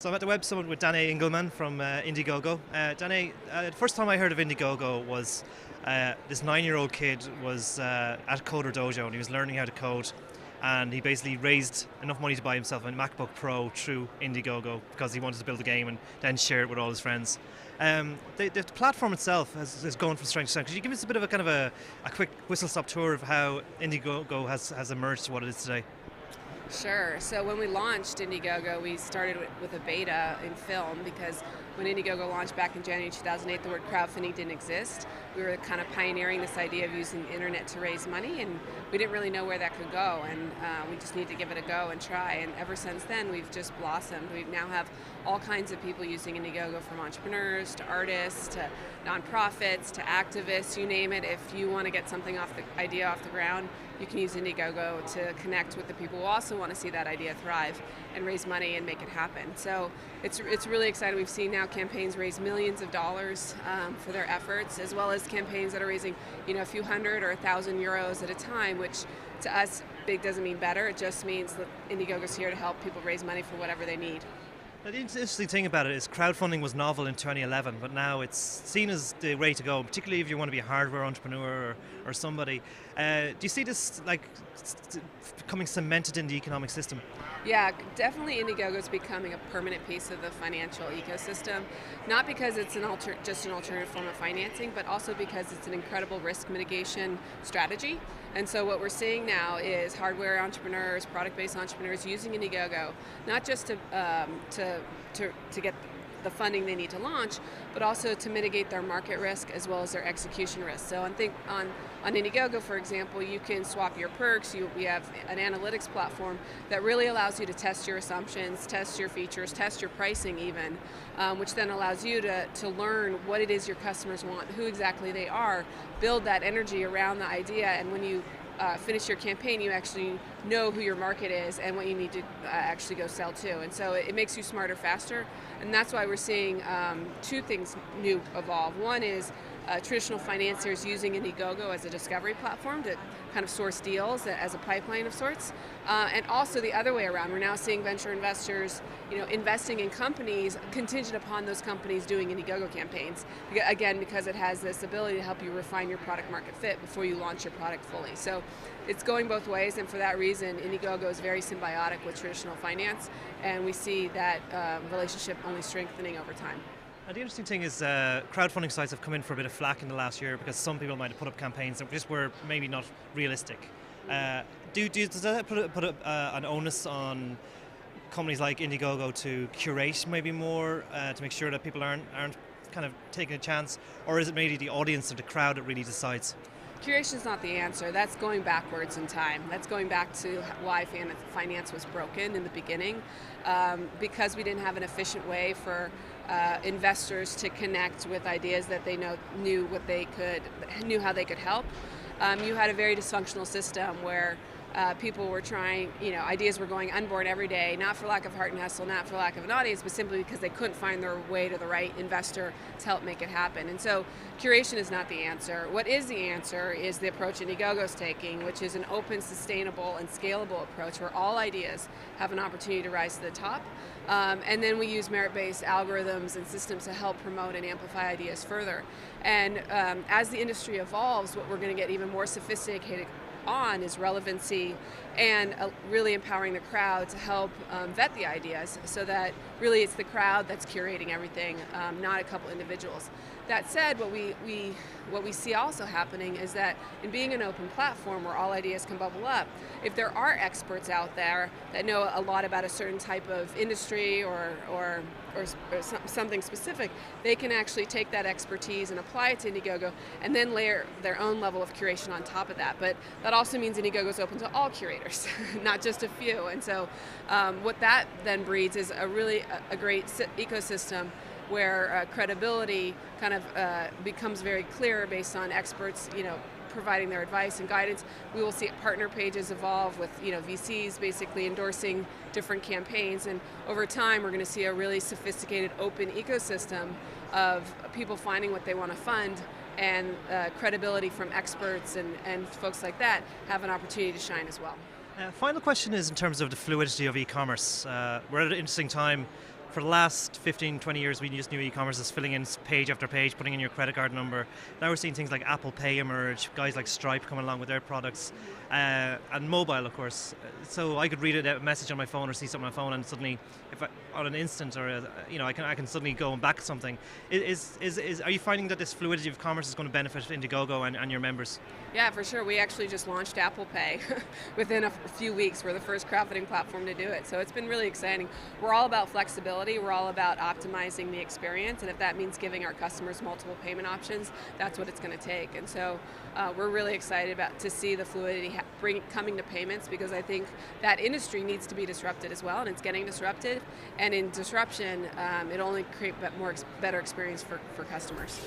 So I'm at the Web Summit with Danae Ringelman from Indiegogo. Danae, the first time I heard of Indiegogo was this 9-year-old kid was at Coder Dojo and he was learning how to code, and he basically raised enough money to buy himself a MacBook Pro through Indiegogo because he wanted to build a game and then share it with all his friends. The platform itself has gone from strength to strength. Could you give us a bit of a kind of a quick whistle-stop tour of how Indiegogo has emerged to what it is today? Sure. So when we launched Indiegogo, we started with a beta in film because when Indiegogo launched back in January 2008, the word crowdfunding didn't exist. We were kind of pioneering this idea of using the internet to raise money, and we didn't really know where that could go, and we just needed to give it a go and try. And ever since then, we've just blossomed. We now have all kinds of people using Indiegogo, from entrepreneurs to artists to nonprofits to activists, you name it. If you want to get something idea off the ground, you can use Indiegogo to connect with the people who also want to see that idea thrive and raise money and make it happen. So it's really exciting. We've seen now campaigns raise millions of dollars for their efforts, as well as campaigns that are raising a few hundred or 1,000 euros at a time, which to us, big doesn't mean better. It just means that Indiegogo's here to help people raise money for whatever they need. The interesting thing about it is crowdfunding was novel in 2011, but now it's seen as the way to go, particularly if you want to be a hardware entrepreneur or somebody. Do you see this becoming cemented in the economic system? Yeah, definitely Indiegogo is becoming a permanent piece of the financial ecosystem, not because it's just an alternative form of financing, but also because it's an incredible risk mitigation strategy. And so what we're seeing now is hardware entrepreneurs, product-based entrepreneurs using Indiegogo, not just to get the funding they need to launch, but also to mitigate their market risk as well as their execution risk. So on Indiegogo, for example, you can swap your perks. We have an analytics platform that really allows you to test your assumptions, test your features, test your pricing even, which then allows you to learn what it is your customers want, who exactly they are, build that energy around the idea, and when you finish your campaign, you actually know who your market is and what you need to actually go sell to. And so it makes you smarter faster, and that's why we're seeing two things new evolve. One is traditional financiers using Indiegogo as a discovery platform to kind of source deals as a pipeline of sorts, and also the other way around. We're now seeing venture investors, investing in companies contingent upon those companies doing Indiegogo campaigns. Again, because it has this ability to help you refine your product market fit before you launch your product fully. So it's going both ways, and for that reason, Indiegogo is very symbiotic with traditional finance, and we see that relationship only strengthening over time. And the interesting thing is crowdfunding sites have come in for a bit of flack in the last year because some people might have put up campaigns that just were maybe not realistic. Does that put an onus on companies like Indiegogo to curate maybe more to make sure that people aren't kind of taking a chance, or is it maybe the audience or the crowd that really decides? Curation is not the answer. That's going backwards in time. That's going back to why finance was broken in the beginning, because we didn't have an efficient way for investors to connect with ideas that they knew how they could help. You had a very dysfunctional system where people were trying, ideas were going unborn every day, not for lack of heart and hustle, not for lack of an audience, but simply because they couldn't find their way to the right investor to help make it happen. And so curation is not the answer. What is the answer is the approach Indiegogo's taking, which is an open, sustainable, and scalable approach where all ideas have an opportunity to rise to the top. And then we use merit-based algorithms and systems to help promote and amplify ideas further. And as the industry evolves, what we're going to get even more sophisticated on is relevancy and really empowering the crowd to help vet the ideas, so that really it's the crowd that's curating everything, not a couple individuals. That said, what we see also happening is that in being an open platform where all ideas can bubble up, if there are experts out there that know a lot about a certain type of industry or something specific, they can actually take that expertise and apply it to Indiegogo and then layer their own level of curation on top of that. But that also means Indiegogo is open to all curators, not just a few. And so what that then breeds is a really a great ecosystem where credibility kind of becomes very clear based on experts, providing their advice and guidance. We will see partner pages evolve with VCs basically endorsing different campaigns, and over time we're going to see a really sophisticated open ecosystem of people finding what they want to fund, and credibility from experts and folks like that have an opportunity to shine as well. Final question is in terms of the fluidity of e-commerce. We're at an interesting time for the last 15, 20 years, we just knew e-commerce as filling in page after page, putting in your credit card number. Now we're seeing things like Apple Pay emerge, guys like Stripe coming along with their products, and mobile, of course. So I could read a message on my phone or see something on my phone, and suddenly, on an instant, or I can suddenly go and back something. Are you finding that this fluidity of commerce is going to benefit Indiegogo and your members? Yeah, for sure. We actually just launched Apple Pay within a few weeks. We're the first crowdfunding platform to do it. So it's been really exciting. We're all about flexibility. We're all about optimizing the experience. And if that means giving our customers multiple payment options, that's what it's going to take. And so we're really excited to see the fluidity coming to payments, because I think that industry needs to be disrupted as well. And it's getting disrupted. And in disruption, it only creates better experience for customers.